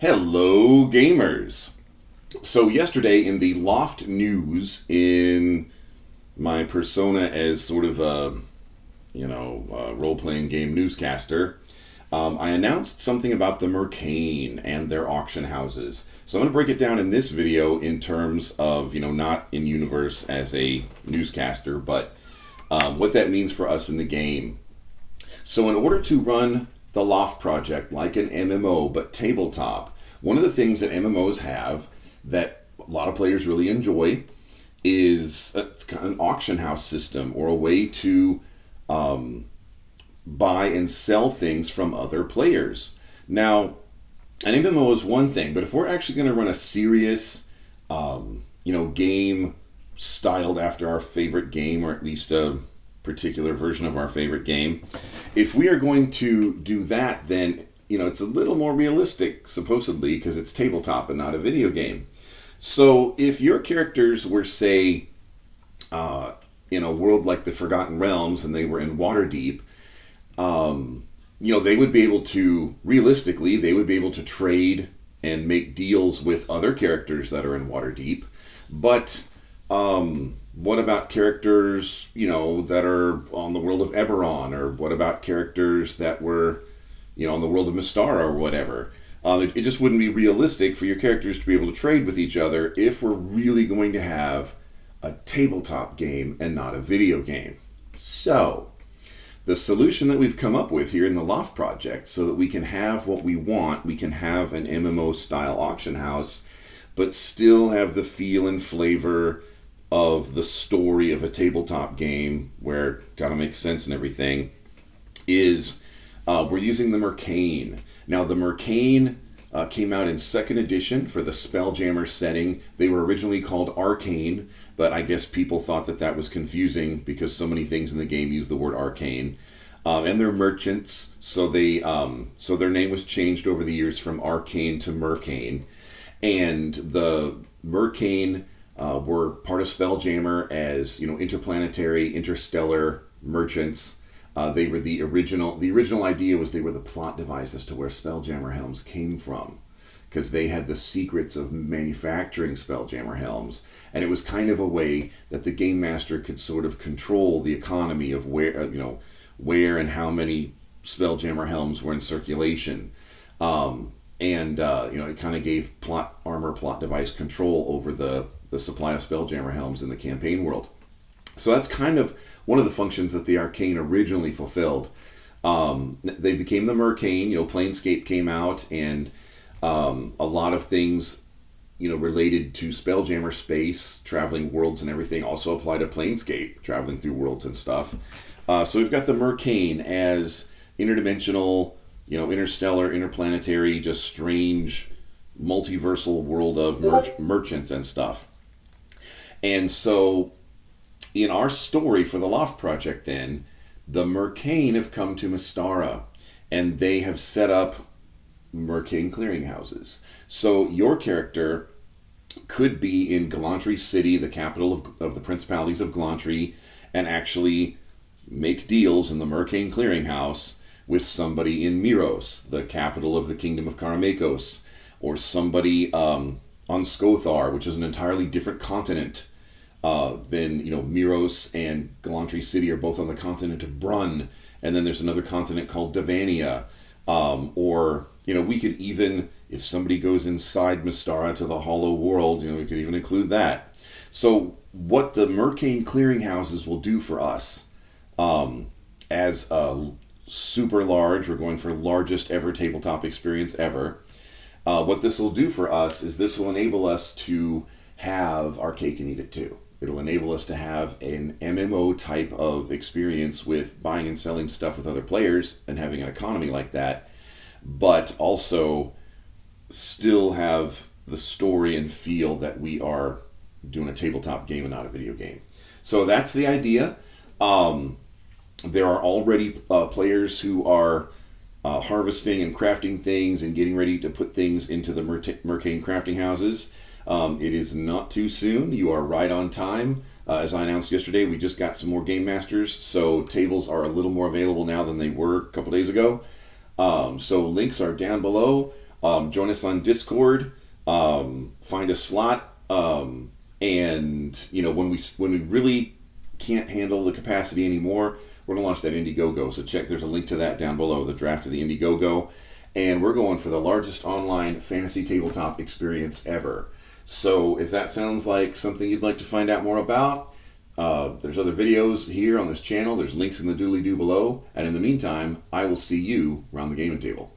Hello, gamers. So yesterday in the LOFT news, in my persona as sort of a, role-playing game newscaster, I announced something about the Mercane and their auction houses. So I'm going to break it down in this video in terms of, not in universe as a newscaster, but what that means for us in the game. So in order to run the LOFT project like an MMO, but tabletop, one of the things that MMOs have that a lot of players really enjoy is an auction house system, or a way to buy and sell things from other players. Now, an MMO is one thing, but if we're actually going to run a serious, game styled after our favorite game, or at least a particular version of our favorite game, if we are going to do that, then it's a little more realistic, supposedly, because it's tabletop and not a video game. So if your characters were, say, in a world like the Forgotten Realms, and they were in Waterdeep, they would be able to, realistically, they would be able to trade and make deals with other characters that are in Waterdeep. But what about characters, that are on the world of Eberron? Or what about characters that were, on the world of Mystara or whatever? It just wouldn't be realistic for your characters to be able to trade with each other if we're really going to have a tabletop game and not a video game. So, the solution that we've come up with here in the LOFT project, so that we can have what we want, we can have an MMO-style auction house, but still have the feel and flavor of the story of a tabletop game, where it kind of makes sense and everything, is we're using the Mercane. Now, the Mercane came out in 2nd edition for the Spelljammer setting. They were originally called Arcane, but I guess people thought that was confusing because so many things in the game use the word arcane. And they're merchants, so their name was changed over the years from Arcane to Mercane. And the Mercane were part of Spelljammer as, interplanetary, interstellar merchants. They were the original idea was they were the plot device as to where Spelljammer helms came from, because they had the secrets of manufacturing Spelljammer helms, and it was kind of a way that the game master could sort of control the economy of where and how many Spelljammer helms were in circulation. It kind of gave plot device control over the supply of Spelljammer helms in the campaign world. So that's kind of one of the functions that the Arcane originally fulfilled. They became the Mercane. Planescape came out, and a lot of things, related to Spelljammer space, traveling worlds and everything, also apply to Planescape, traveling through worlds and stuff. So we've got the Mercane as interdimensional, interstellar, interplanetary, just strange, multiversal world of merchants and stuff. And so, in our story for the LOFT project, then, the Mercane have come to Mystara, and they have set up Mercane clearinghouses. So your character could be in Galantry City, the capital of the Principalities of Galantry, and actually make deals in the Mercane clearinghouse with somebody in Miros, the capital of the Kingdom of Karamakos, or somebody on Skothar, which is an entirely different continent than, Miros and Galantry City are both on the continent of Brunn, and then there's another continent called Davania. We could even, if somebody goes inside Mystara to the Hollow World, we could even include that. So what the Mercane clearinghouses will do for us, as a super large, we're going for largest ever tabletop experience ever, what this will do for us is this will enable us to have our cake and eat it too. It'll enable us to have an MMO type of experience with buying and selling stuff with other players and having an economy like that, but also still have the story and feel that we are doing a tabletop game and not a video game. So that's the idea. There are already players who are harvesting and crafting things and getting ready to put things into the Mercane crafting houses. It is not too soon. You are right on time. As I announced yesterday, we just got some more game masters, so tables are a little more available now than they were a couple days ago. So links are down below. Join us on Discord. Find a slot. And when we really can't handle the capacity anymore, we're gonna launch that Indiegogo. So there's a link to that down below, the draft of the Indiegogo, and we're going for the largest online fantasy tabletop experience ever. So if that sounds like something you'd like to find out more about, there's other videos here on this channel. There's links in the doobly-doo below. And in the meantime, I will see you around the gaming table.